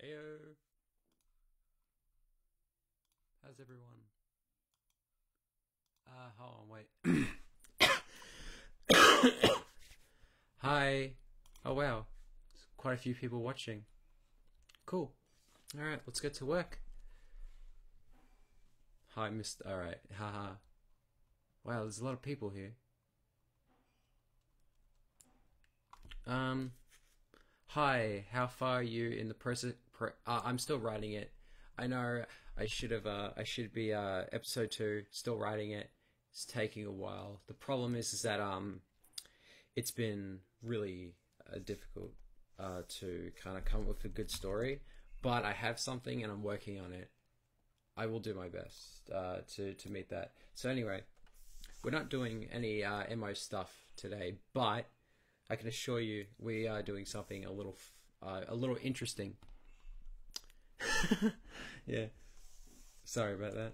Heyo. How's everyone? Hold on, wait. Hi. Oh wow. There's quite a few people watching. Cool. Alright, let's get to work. Hi, Mr. Alright, haha. Wow, there's a lot of people here. Hi, how far are you in the process? I'm still writing it. I know I should be episode 2, still writing it. It's taking a while. The problem is that it's been really difficult to kind of come up with a good story, but I have something and I'm working on it. I will do my best to meet that. So anyway, we're not doing any MO stuff today, but I can assure you we are doing something a little interesting. Yeah, sorry about that.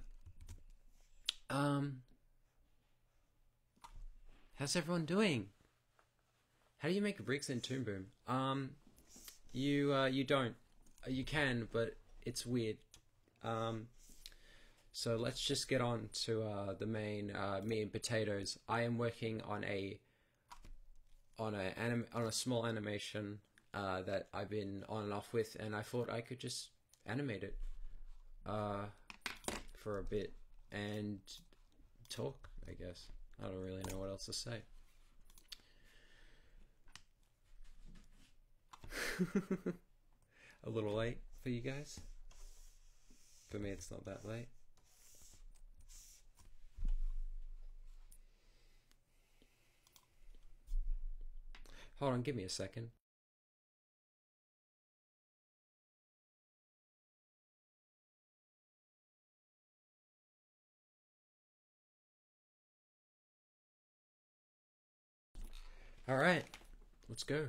How's everyone doing? How do you make rigs in Toon Boom? You don't. You can, but it's weird. So let's just get on to the main meat and potatoes. I am working on a small animation that I've been on and off with, and I thought I could just animate it for a bit and talk, I guess. I don't really know what else to say. A little late for you guys. For me, it's not that late. Hold on, give me a second. Alright, let's go.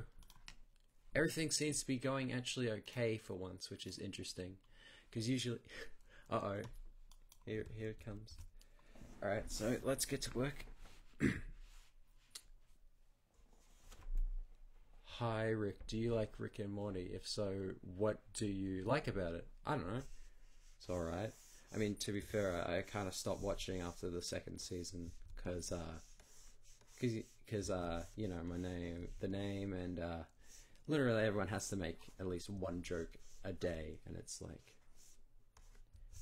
Everything seems to be going actually okay for once, which is interesting. Because usually... Uh-oh. Here it comes. Alright, so let's get to work. Hi, Rick. Do you like Rick and Morty? If so, what do you like about it? I don't know. It's alright. I mean, to be fair, I kind of stopped watching after the second season because you know, the name, and literally everyone has to make at least one joke a day, and it's like,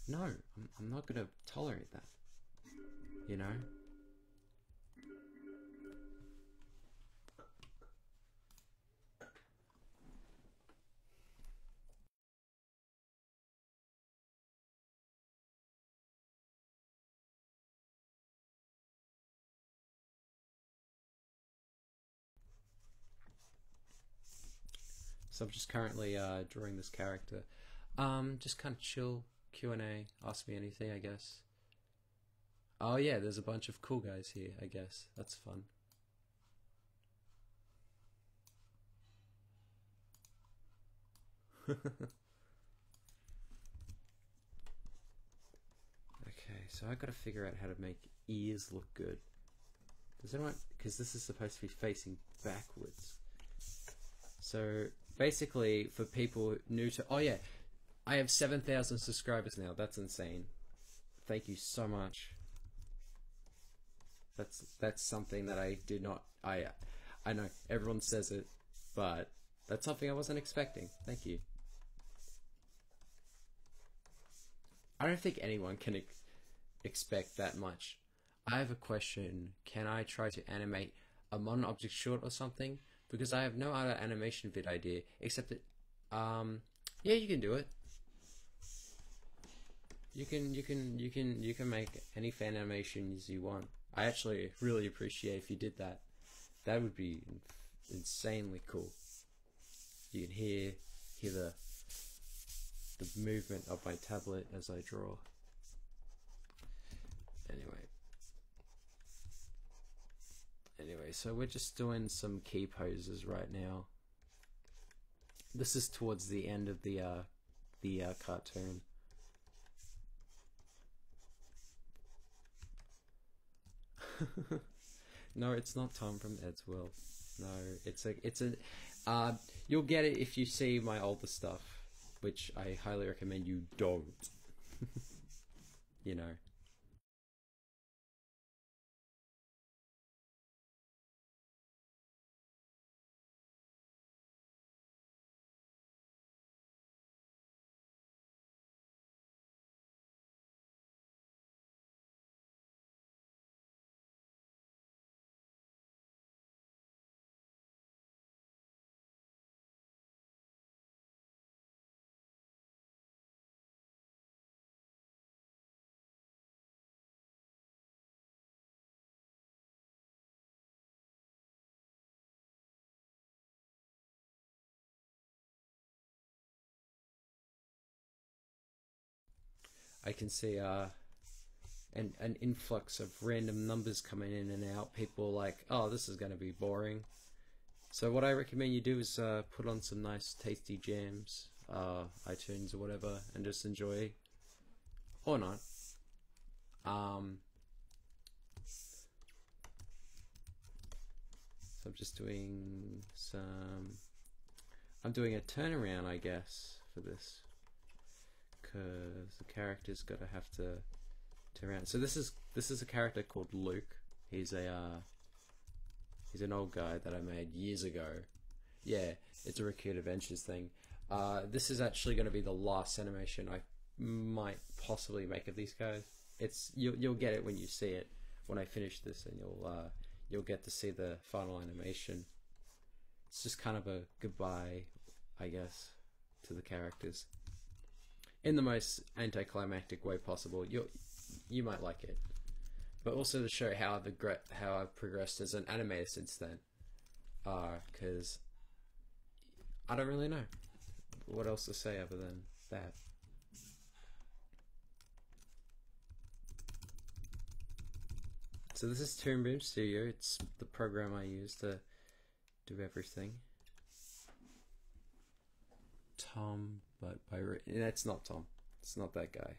no, I'm not gonna tolerate that, you know? So I'm just currently drawing this character. Just kind of chill, QnA, ask me anything, I guess. Oh yeah, there's a bunch of cool guys here, I guess. That's fun. Okay, so I gotta figure out how to make ears look good. Does anyone, because this is supposed to be facing backwards. So basically, for people new to, oh yeah, I have 7,000 subscribers now. That's insane. Thank you so much. That's something that I did not. I know everyone says it, but that's something I wasn't expecting. Thank you. I don't think anyone can expect that much. I have a question. Can I try to animate a modern object short or something? Because I have no other animation vid idea except that, yeah, you can do it. You can make any fan animations you want. I actually really appreciate if you did that. That would be insanely cool. You can hear the movement of my tablet as I draw. Anyway, so we're just doing some key poses right now. This is towards the end of the cartoon. No, it's not Tom from Ed's World. No, it's a you'll get it if you see my older stuff. which I highly recommend you don't. You know. I can see an influx of random numbers coming in and out. People like, oh, this is going to be boring. So what I recommend you do is put on some nice tasty jams, iTunes or whatever, and just enjoy, or not. Um, so I'm just doing some. I'm doing a turnaround, I guess, for this, because the character's got to have to turn around. So this is a character called Luke. He's an old guy that I made years ago. Yeah, it's a Recruit Adventures thing. This is actually going to be the last animation I might possibly make of these guys. You'll get it when you see it when I finish this, and you'll get to see the final animation. It's just kind of a goodbye, I guess, to the characters in the most anticlimactic way possible. You might like it, but also to show how I've progressed as an animator since then. Because I don't really know what else to say other than that. So this is Tiem Studio. It's the program I use to do everything. Tom, but that's not Tom. It's not that guy.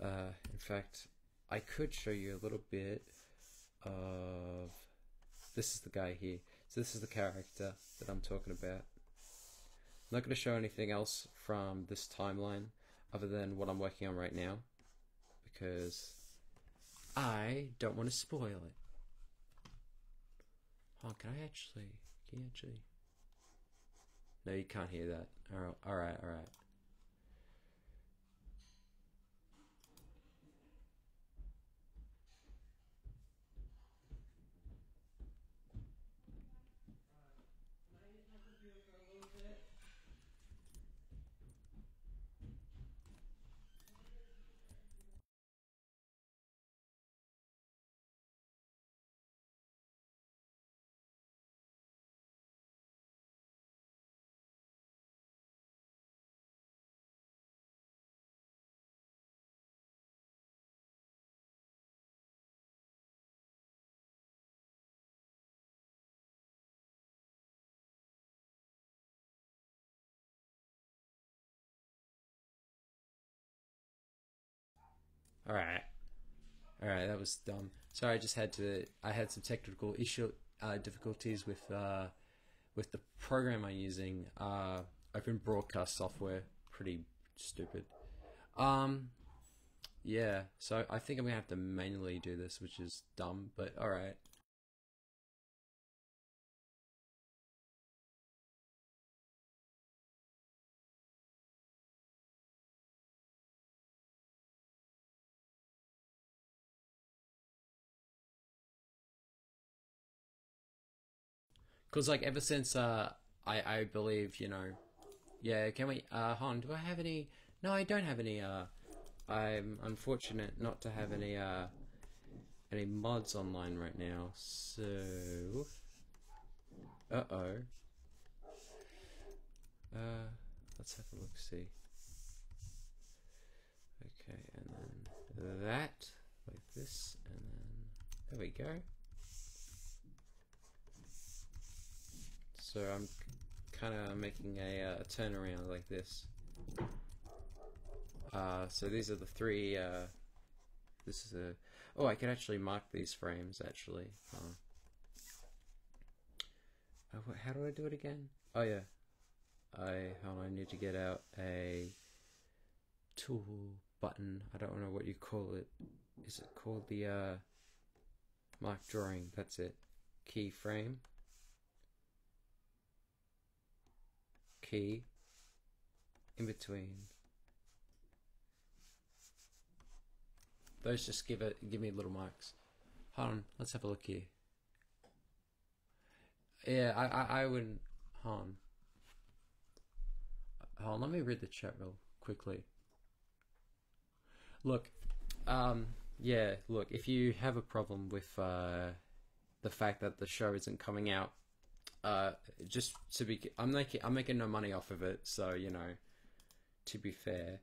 In fact, I could show you a little bit of. This is the guy here. So this is the character that I'm talking about. I'm not going to show anything else from this timeline other than what I'm working on right now, because I don't want to spoil it. Oh, can you actually? No, you can't hear that. Alright. Alright. Alright, that was dumb. Sorry, I had some technical difficulties with the program I'm using. Open broadcast software, pretty stupid. Yeah, so I think I'm gonna have to manually do this, which is dumb, but alright. Because like ever since I believe, yeah, can we Han, do I have any? No, I don't have any I'm unfortunate not to have any mods online right now. So uh-oh. Let's have a look, see. Okay, and then that like this, and then there we go. So I'm kind of making a turnaround like this. So these are the three. This is a. Oh, I can actually mark these frames actually. How do I do it again? Oh yeah. I need to get out a tool button. I don't know what you call it. Is it called the mark drawing? That's it. Keyframe. Key. In between. Those just give me little marks. Hold on, let's have a look here. Yeah, I wouldn't. Hold on, let me read the chat real quickly. Look, yeah, look, if you have a problem with the fact that the show isn't coming out, just to be, I'm making no money off of it, so you know, to be fair,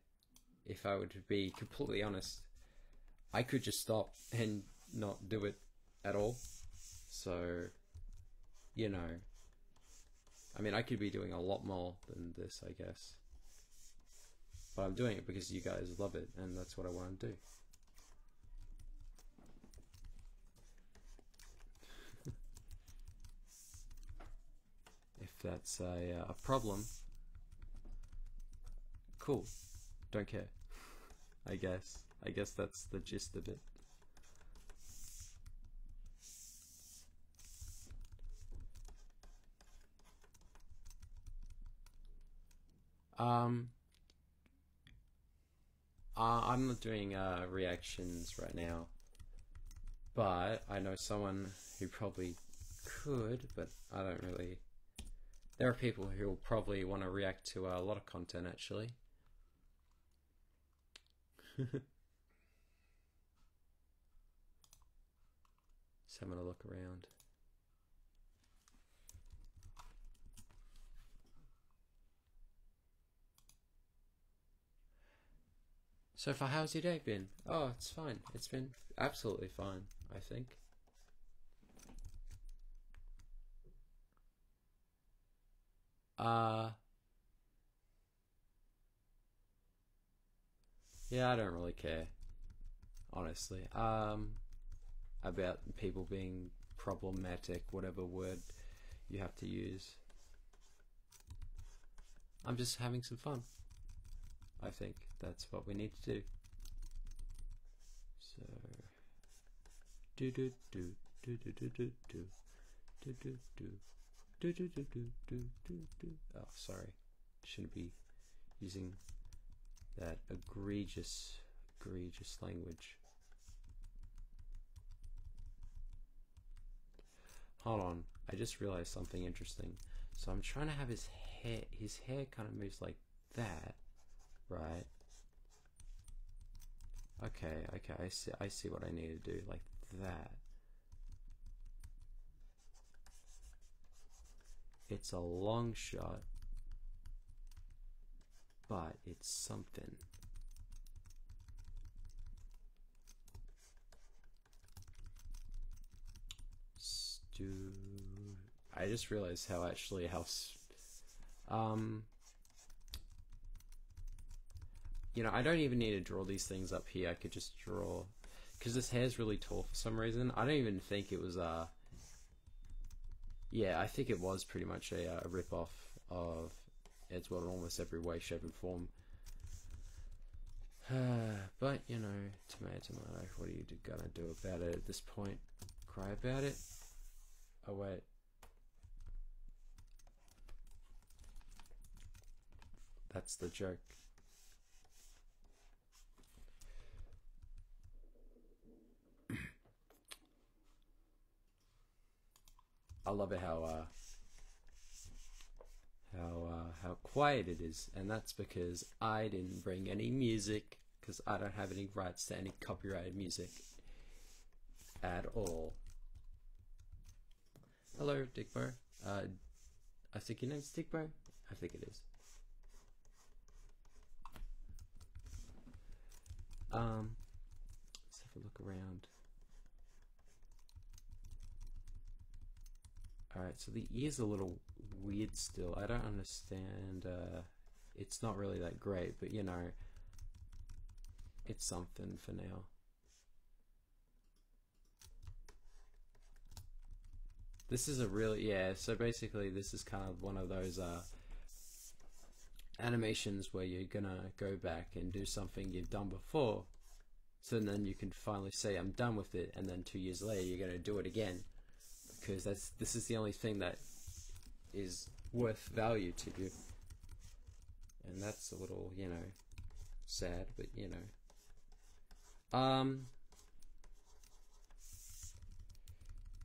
if I were to be completely honest, I could just stop and not do it at all. So, you know, I mean, I could be doing a lot more than this, I guess. But I'm doing it because you guys love it, and that's what I want to do. If that's a problem, cool. Don't care. I guess that's the gist of it. I'm not doing reactions right now, but I know someone who probably could, but I don't really. There are people who will probably want to react to a lot of content, actually. Just having a look around. So far, how's your day been? Oh, it's fine. It's been absolutely fine, I think. Yeah, I don't really care, honestly. About people being problematic, whatever word you have to use. I'm just having some fun. I think that's what we need to do. So, do do do do do do do do do do do do do do do do do. Oh, sorry, shouldn't be using that egregious language. Hold on, I just realized something interesting. So I'm trying to have his hair kind of moves like that, right? Okay, I see what I need to do, like that. It's a long shot, but it's something. I just realized how you know, I don't even need to draw these things up here. I could just draw, because this hair's really tall for some reason. I don't even think it was yeah, I think it was pretty much a rip-off of Edward in almost every way, shape and form. But, you know, tomato, what are you gonna do about it at this point? Cry about it? Oh, wait. That's the joke. I love it how quiet it is, and that's because I didn't bring any music, because I don't have any rights to any copyrighted music at all. Hello, Dickbo. I think your name's Dickbo? I think it is. Let's have a look around. Alright, so the ear's a little weird still. I don't understand. It's not really that great, but you know, it's something for now. This is a really, yeah, so basically this is kind of one of those animations where you're gonna go back and do something you've done before, so then you can finally say I'm done with it, and then 2 years later you're gonna do it again, because this is the only thing that is worth value to you. And that's a little, you know, sad, but you know.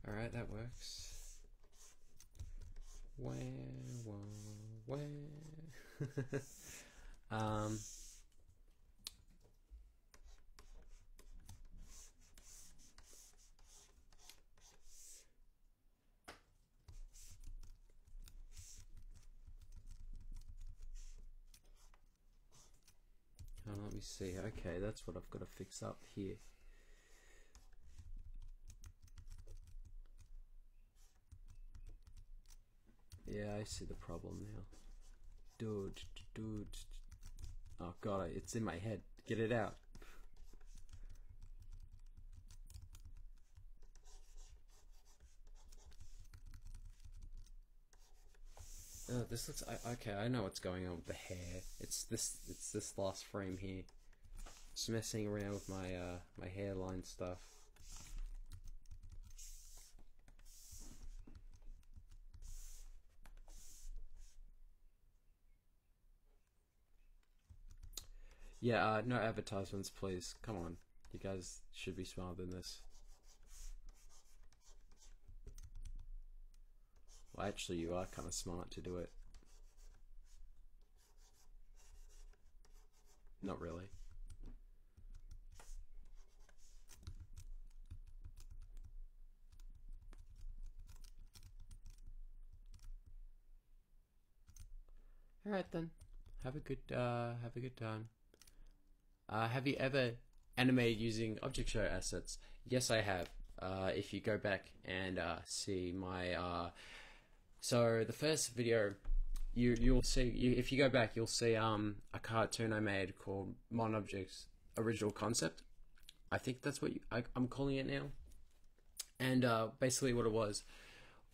Alright, that works. Where? Let me see. Okay, that's what I've got to fix up here. Yeah, I see the problem now. Dude. Oh god, it's in my head. Get it out. Oh, this looks okay. I know what's going on with the hair. It's this last frame here. Just messing around with my my hairline stuff. Yeah, no advertisements, please. Come on, you guys should be smarter than this. Well, actually, you are kind of smart to do it. Not really. All right then. Have a good time. Have you ever animated using object show assets? Yes, I have. If you go back and see my so the first video, you'll see, if you go back, you'll see a cartoon I made called Mon Objects Original Concept. I think that's what I'm calling it now. And basically what it was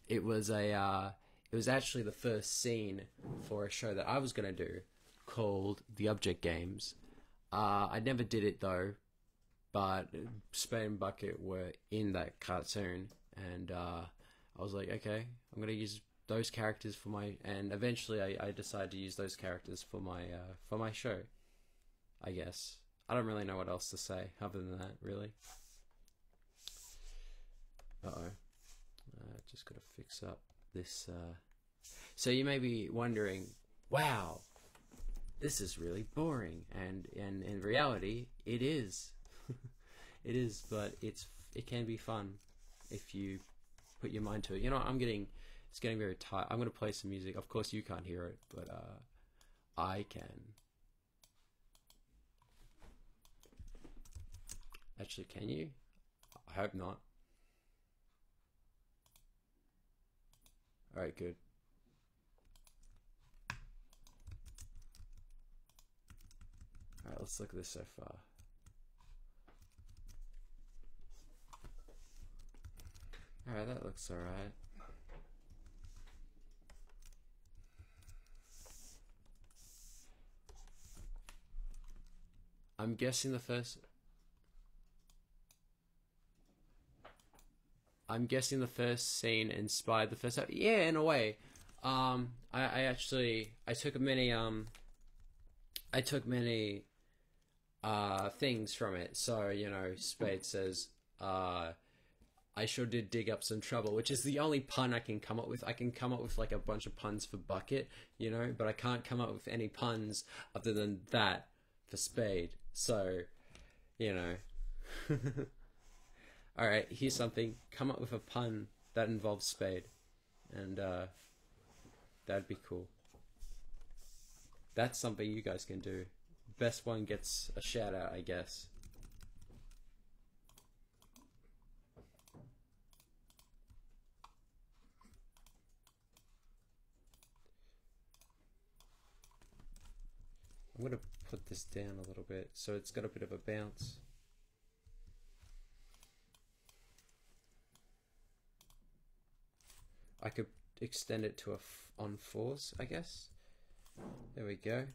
it was actually the first scene for a show that I was gonna do called The Object Games. I never did it though, but Spade and Bucket were in that cartoon, and I was like, okay, I'm gonna use those characters for my, and eventually I decided to use those characters for my show, I guess. I don't really know what else to say other than that, really. Just gotta fix up this. So you may be wondering, wow, this is really boring, and in reality, it is. It is, but it can be fun if you put your mind to it. You know, it's getting very tight. I'm gonna play some music. Of course, you can't hear it, but I can. Actually, can you? I hope not. All right, good. All right, let's look at this so far. All right, that looks all right. I'm guessing the first scene inspired the first. Yeah, in a way. I took many things from it. So, you know, Spade says, I sure did dig up some trouble, which is the only pun I can come up with. I can come up with like a bunch of puns for Bucket, you know, but I can't come up with any puns other than that for Spade. So, you know. Alright, here's something. Come up with a pun that involves Spade. And that'd be cool. That's something you guys can do. Best one gets a shout out, I guess. I'm gonna put this down a little bit so it's got a bit of a bounce. I could extend it to on fours, I guess. There we go.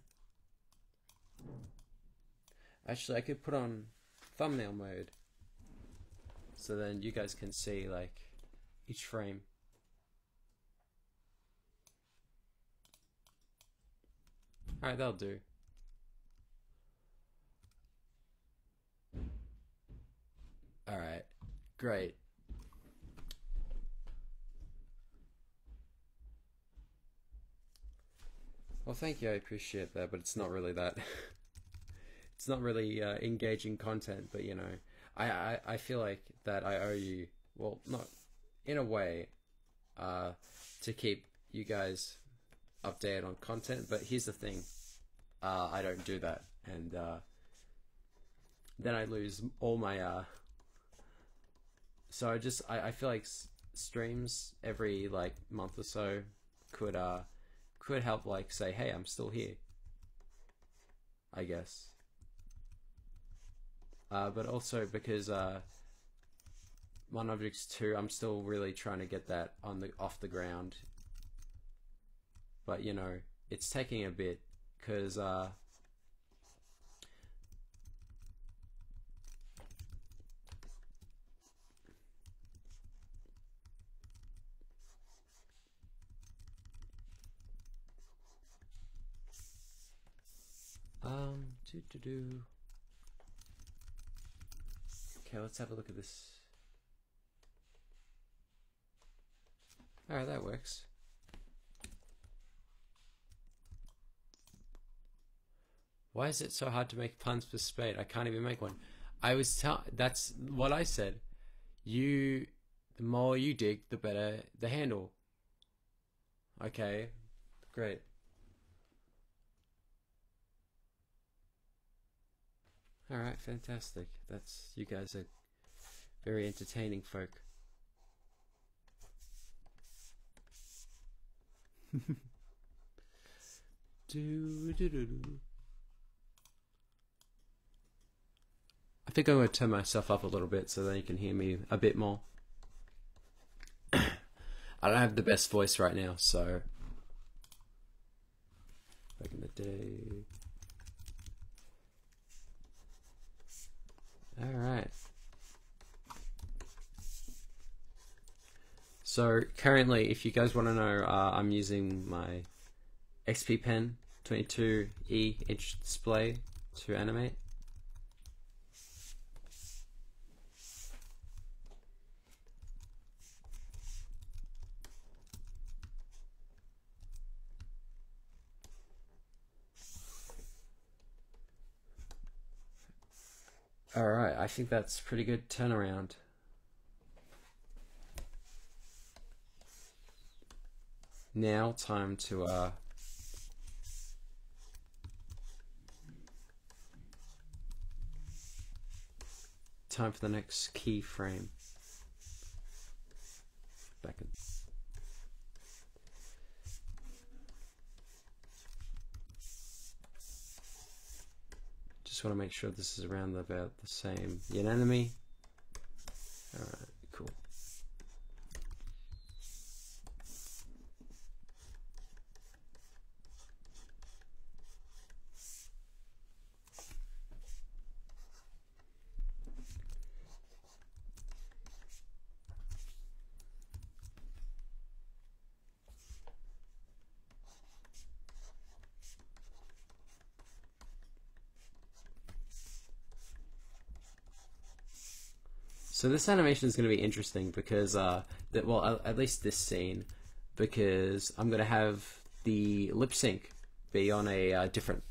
Actually, I could put on thumbnail mode, so then you guys can see like each frame. Alright, that'll do. Alright, great. Well, thank you, I appreciate that, but it's not really that. It's not really engaging content, but you know, I feel like that I owe you, well, not in a way, to keep you guys updated on content, but here's the thing, I don't do that, and then I lose all my, so I feel like streams every like month or so could help, like say, hey, I'm still here, I guess. But also because One Objects 2, I'm still really trying to get that off the ground. But you know, it's taking a bit because okay, let's have a look at this. Alright, that works. Why is it so hard to make puns for spade? I can't even make one. That's what I said. The more you dig, the better the handle. Okay, great. Alright, fantastic. You guys are very entertaining folk. I think I'm going to turn myself up a little bit so then you can hear me a bit more. I don't have the best voice right now, so back in the day. Alright. So currently, if you guys want to know, I'm using my XP Pen 22E inch display to animate. Alright, I think that's pretty good turnaround. Now time to time for the next keyframe. Back in. Just want to make sure this is around about the same enemy. Alright, cool. So this animation is going to be interesting because, well, at least this scene, because I'm going to have the lip sync be on a different,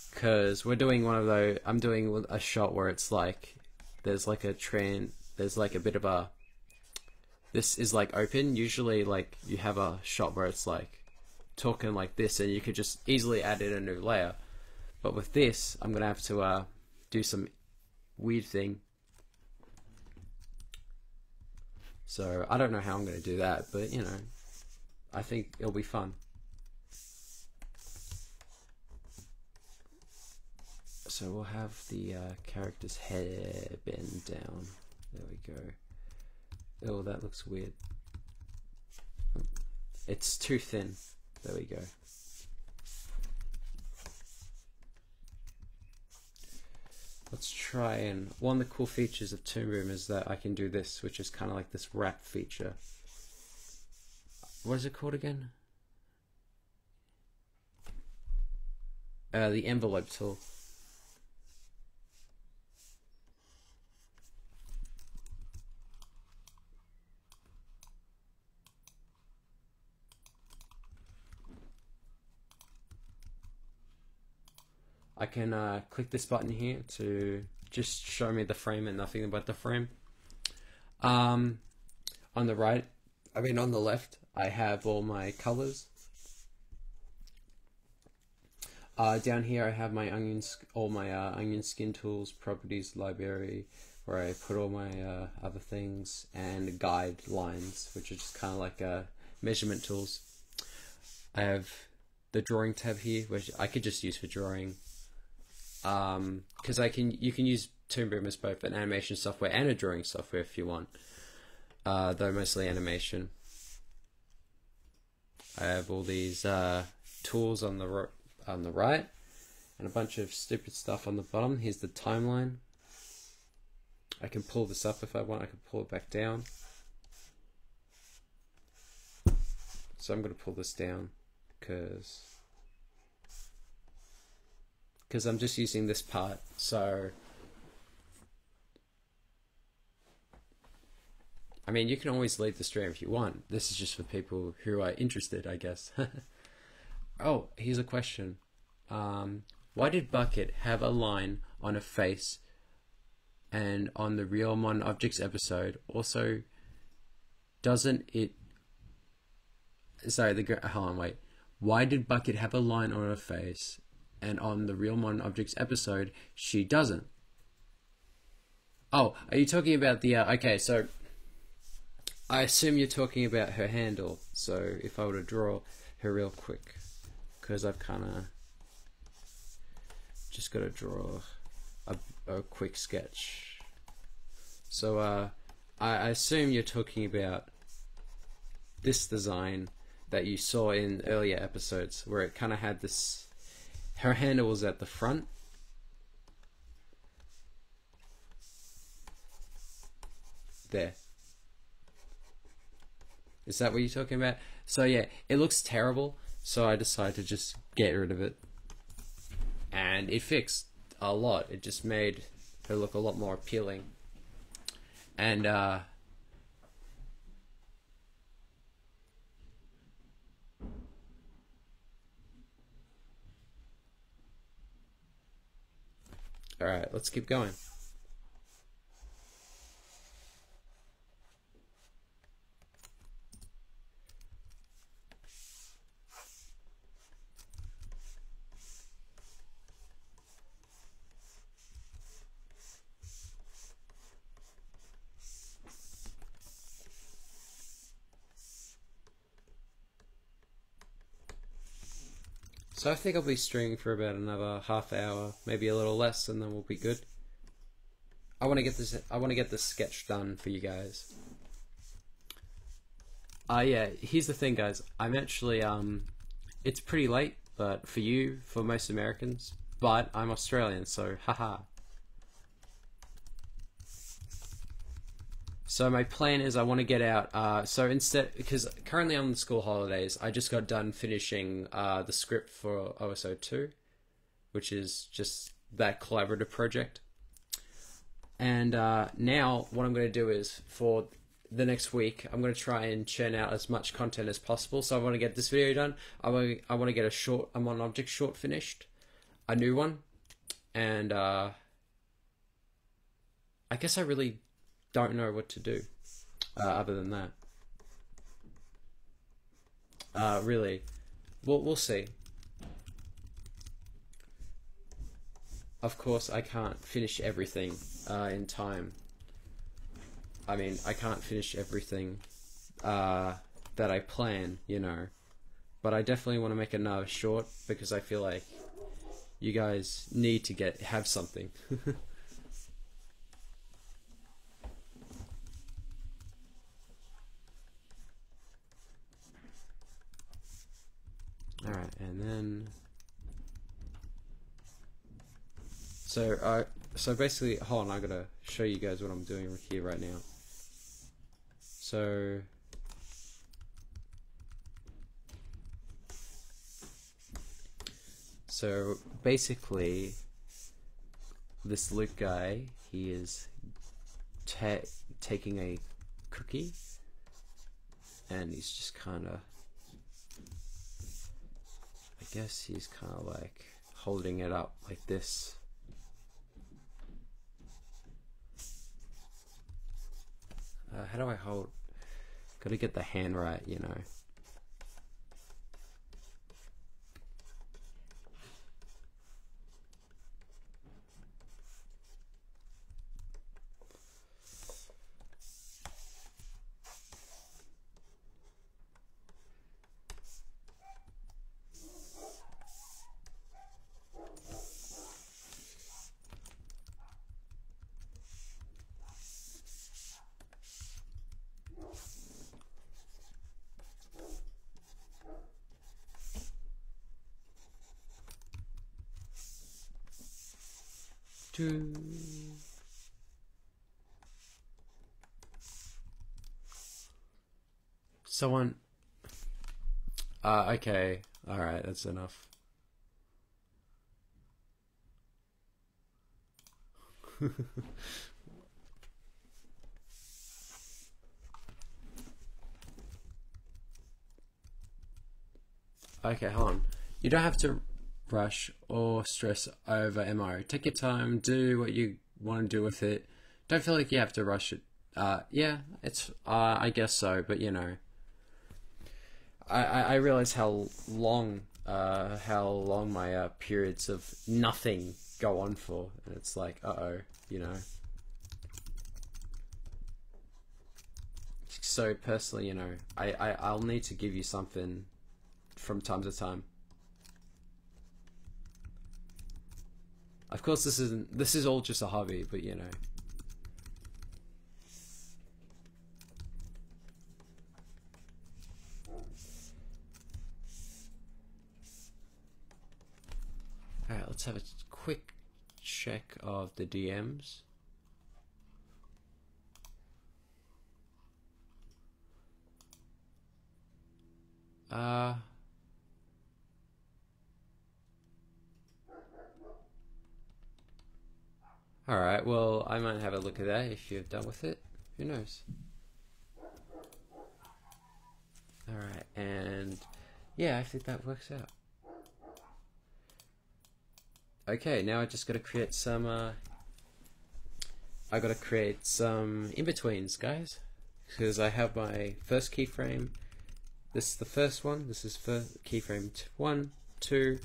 because we're doing one of those, I'm doing a shot where it's like, there's like a bit of a, this is like open, usually like you have a shot where it's like talking like this and you could just easily add in a new layer, but with this, I'm going to have to do some weird thing. So I don't know how I'm going to do that, but you know, I think it'll be fun. So we'll have the character's head bend down. There we go. Oh, that looks weird. It's too thin. There we go. let's try, and one of the cool features of Toon Boom is that I can do this, which is kind of like this wrap feature. What is it called again? The envelope tool. I can click this button here to just show me the frame and nothing but the frame. On the right, on the left, I have all my colors. Down here, I have my all my onion skin tools, properties library, where I put all my other things, and guidelines, which are just kind of like measurement tools. I have the drawing tab here, which I could just use for drawing. Because you can use Toon Boom as both an animation software and a drawing software if you want, though mostly animation. I have all these tools on the right, and a bunch of stupid stuff on the bottom. Here's the timeline. I can pull this up if I want. I can pull it back down. So I'm going to pull this down because I'm just using this part. So I mean, you can always leave the stream if you want. This is just for people who are interested, I guess. Oh, here's a question. Why did Bucket have a line on a face and on the Real Mon Objects episode? Also, doesn't it... Sorry, hold on, wait. Why did Bucket have a line on her face and on the Real Mon Objects episode, she doesn't? Oh, are you talking about the... okay, so I assume you're talking about her handle. So if I were to draw her real quick, because I've kind of just got to draw a quick sketch. So I assume you're talking about this design that you saw in earlier episodes, where it kind of had this, her handle was at the front. There. Is that what you're talking about? So yeah, it looks terrible, so I decided to just get rid of it. And it fixed a lot. It just made her look a lot more appealing. And alright, let's keep going. So I think I'll be streaming for about another half hour, maybe a little less, and then we'll be good. I want to get this sketch done for you guys. Yeah, here's the thing, guys. I'm actually it's pretty late, but for most Americans, but I'm Australian, so haha. So my plan is I want to get out, so instead, because currently I'm on the school holidays, I just got done finishing the script for OSO 2, which is just that collaborative project. And now what I'm going to do is, for the next week, I'm going to try and churn out as much content as possible. So I want to get this video done. I want to get a Mon Object short finished, a new one, and I guess I really don't know what to do other than that. Really, we'll see. Of course, I can't finish everything in time. I mean, I can't finish everything that I plan, you know. But I definitely want to make another short because I feel like you guys need to have something. Alright, and then... So, So basically, hold on, I gotta show you guys what I'm doing here right now. So basically, this Luke guy, he is taking a cookie, and he's just kind of, I guess he's kind of like holding it up like this. How do I hold? Gotta get the hand right, you know. Someone. Okay. All right. That's enough. Okay, hold on. You don't have to rush or stress over MO. Take your time, do what you want to do with it. Don't feel like you have to rush it. Yeah, it's, I guess so, but you know, I realize how long my periods of nothing go on for, and it's like, uh-oh, you know. So personally, you know, I'll need to give you something from time to time. Of course, this is all just a hobby, but you know. Alright, let's have a quick check of the DMs. Alright, well, I might have a look at that if you're done with it. Who knows? Alright, and yeah, I think that works out. Okay, now I just gotta create some, I gotta create some in-betweens, guys. Because I have my first keyframe. This is the first one. This is for keyframe 1, 2,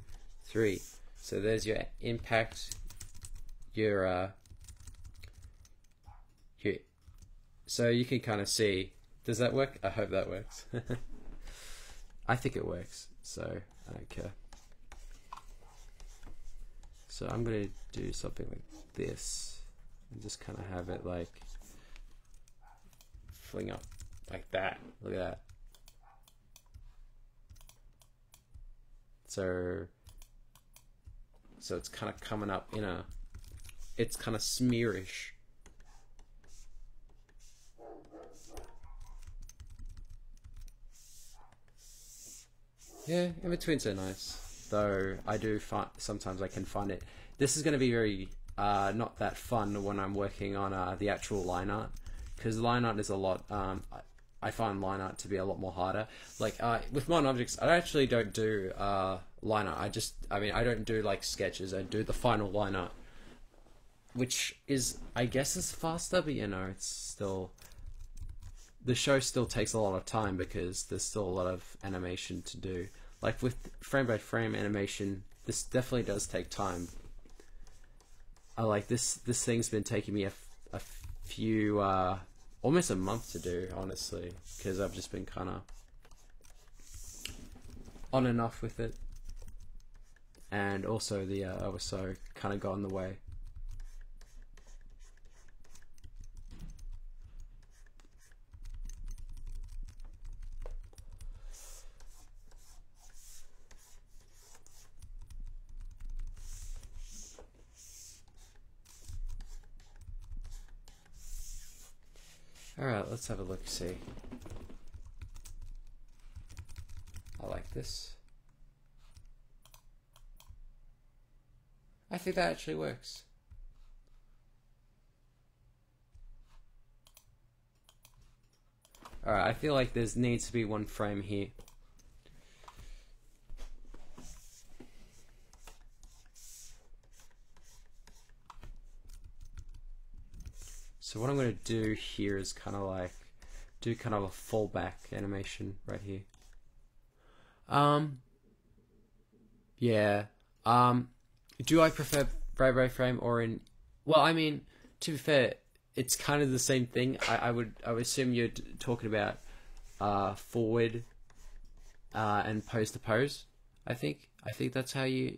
3. So there's your impact, your here. So you can kind of see. Does that work? I hope that works. I think it works. So I don't care. So I'm gonna do something like this, and just kind of have it like fling up like that. Look at that. So it's kind of coming up in a, it's kind of smearish. Yeah, in betweens are nice, though I do find sometimes I can find it. This is going to be very not that fun when I'm working on the actual line art, because line art is a lot. I find line art to be a lot more harder. Like with modern objects, I actually don't do line art. I don't do like sketches. I do the final line art, which is, I guess, is faster, but you know, it's still, the show still takes a lot of time because there's still a lot of animation to do. Like with frame by frame animation, this definitely does take time. I like this thing's been taking me a few almost a month to do, honestly, because I've just been kind of on and off with it, and also the OSO kind of got in the way. Alright, let's have a look, see. I like this. I think that actually works. Alright, I feel like there needs to be one frame here. So what I'm going to do here is kind of like do kind of a fallback animation right here. Yeah. Do I prefer frame by frame or in? Well, I mean, to be fair, it's kind of the same thing. I would assume you're talking about forward and pose to pose. I think that's how you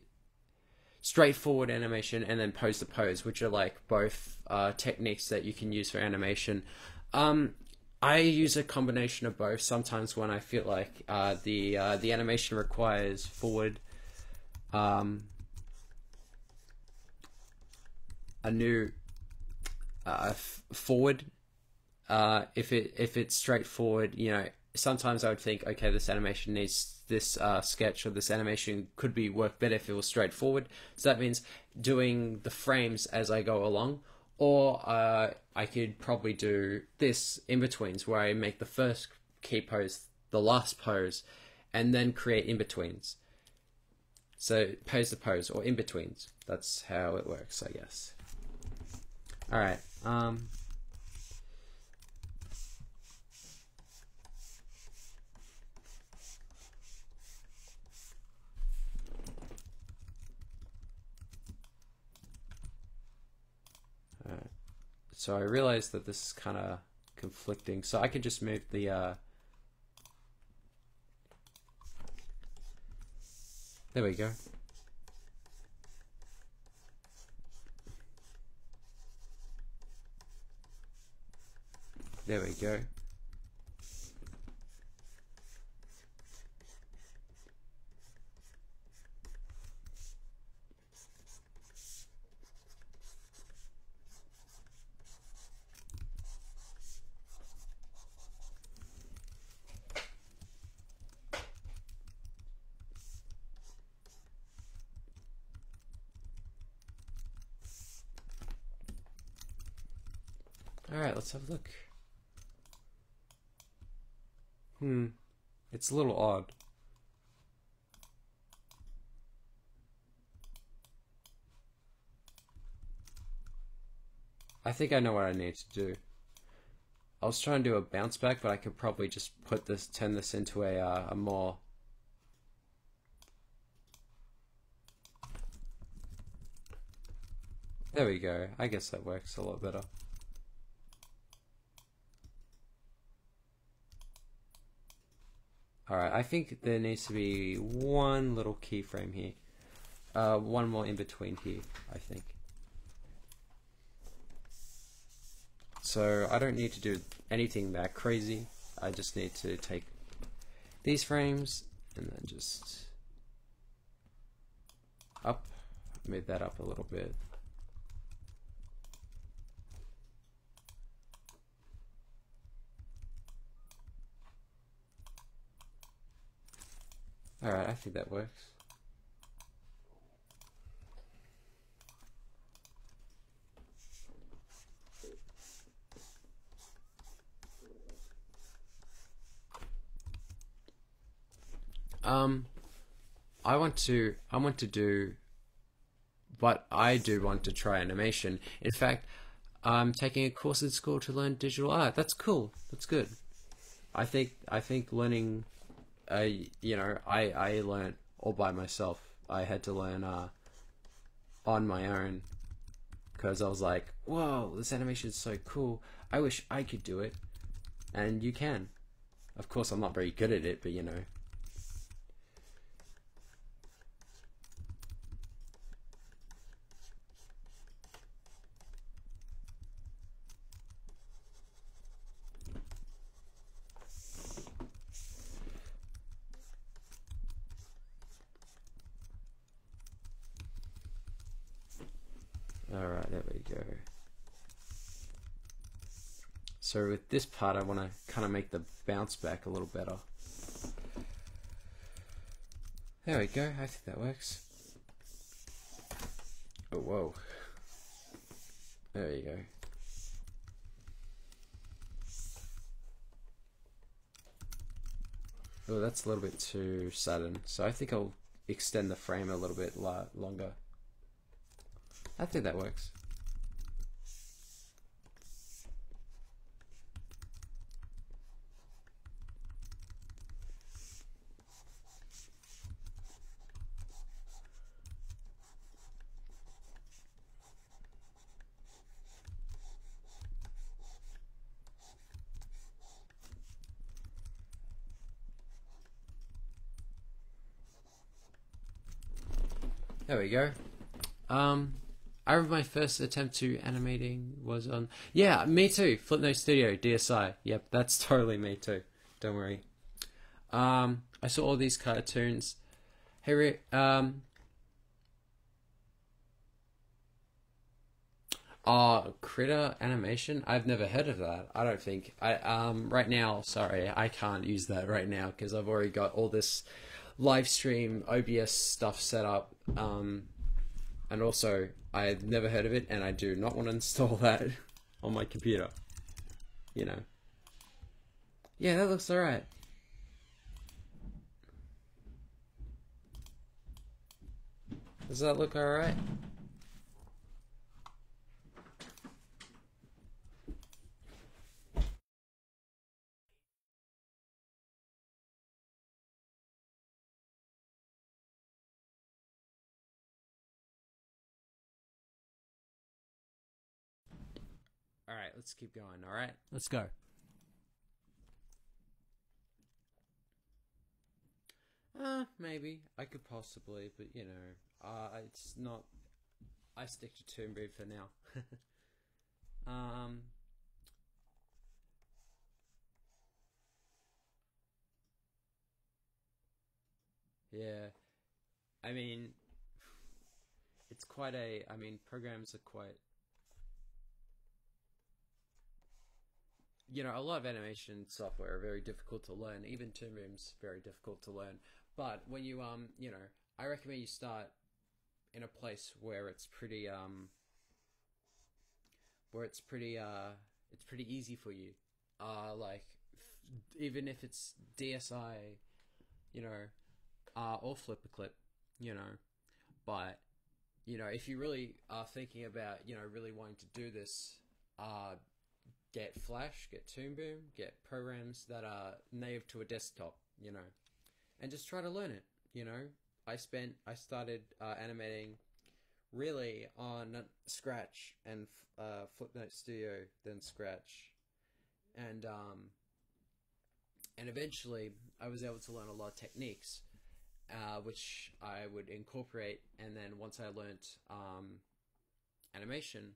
straightforward animation and then pose to pose, which are like both techniques that you can use for animation. I use a combination of both. Sometimes when I feel like the animation requires forward, a new forward. If it's straightforward, you know, sometimes I would think, okay, this animation needs this sketch, or this animation could be work better if it was straightforward. So that means doing the frames as I go along, or I could probably do this in betweens, where I make the first key pose the last pose, and then create in betweens. So pose to pose or in betweens. That's how it works, I guess. All right. So I realized that this is kind of conflicting. So I could just move the there we go. There we go. All right, let's have a look. It's a little odd. I think I know what I need to do. I was trying to do a bounce back, but I could probably just turn this into a more there we go. I guess that works a lot better. Alright, I think there needs to be one little keyframe here. One more in between here, I think. So I don't need to do anything that crazy. I just need to take these frames and then just up, move that up a little bit. Alright, I think that works. I want to do, but I do want to try animation. In fact, I'm taking a course at school to learn digital art. That's cool. That's good. I think learning, you know, I learned all by myself. I had to learn on my own because I was like, whoa, this animation is so cool. I wish I could do it. And you can. Of course, I'm not very good at it, but you know. Alright, there we go. So with this part, I want to kind of make the bounce back a little better. There we go. I think that works. Oh, whoa. There you go. Oh, that's a little bit too sudden. So I think I'll extend the frame a little bit longer. I think that works. There we go. I remember my first attempt to animating was on... Yeah, me too. Flipnote Studio, DSI. Yep, that's totally me too. Don't worry. I saw all these cartoons. Hey, Rick, Critter animation? I've never heard of that. I don't think. Right now, sorry, I can't use that right now because I've already got all this live stream OBS stuff set up. And also, I've never heard of it, and I do not want to install that on my computer. You know. Yeah, that looks alright. Does that look alright? Alright, let's keep going, alright? Let's go. Maybe. I could possibly, but you know, it's not... I stick to Tomb Raider for now. Yeah. I mean, it's quite a... I mean, programs are quite... You know, a lot of animation software are very difficult to learn. Even Tomb Raider's very difficult to learn. But when you, you know, I recommend you start in a place where it's pretty, it's pretty easy for you. Like, even if it's DSI, you know, or FlipperClip, you know. But, you know, if you really are thinking about, you know, really wanting to do this, get Flash, get Toon Boom, get programs that are native to a desktop, you know, and just try to learn it, you know. I started animating really on Scratch and Flipnote Studio, then Scratch, and eventually I was able to learn a lot of techniques, which I would incorporate, and then once I learnt animation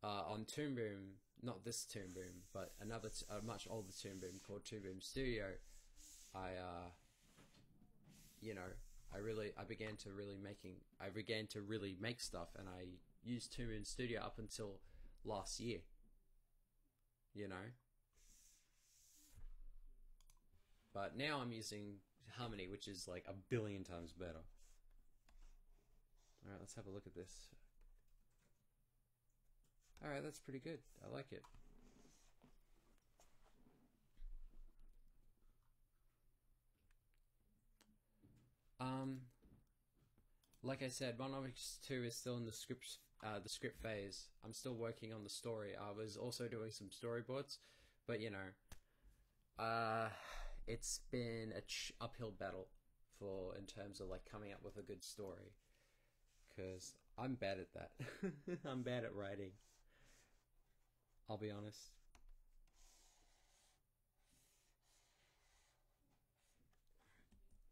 on Toon Boom, not this Toon Boom, but another a much older Toon Boom called Toon Boom Studio, I you know, I began to really make stuff, and I used Toon Boom Studio up until last year, you know. But now I'm using Harmony, which is like a billion times better. Alright, let's have a look at this. Alright, that's pretty good. I like it. Like I said, Monomix 2 is still in the script phase. I'm still working on the story. I was also doing some storyboards, but you know, it's been a uphill battle in terms of like coming up with a good story, because I'm bad at that. I'm bad at writing. I'll be honest.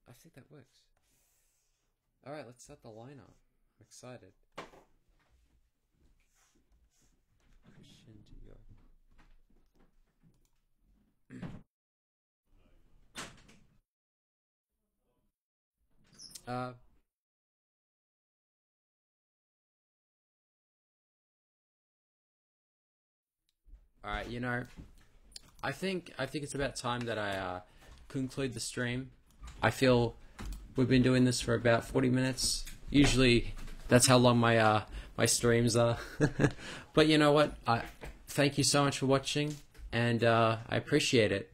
I think that works. Alright, let's set the lineup. I'm excited. Christian Dior. All right, I think it's about time that I conclude the stream. I feel we've been doing this for about 40 minutes. Usually, that's how long my streams are. But you know what? Thank you so much for watching, and I appreciate it.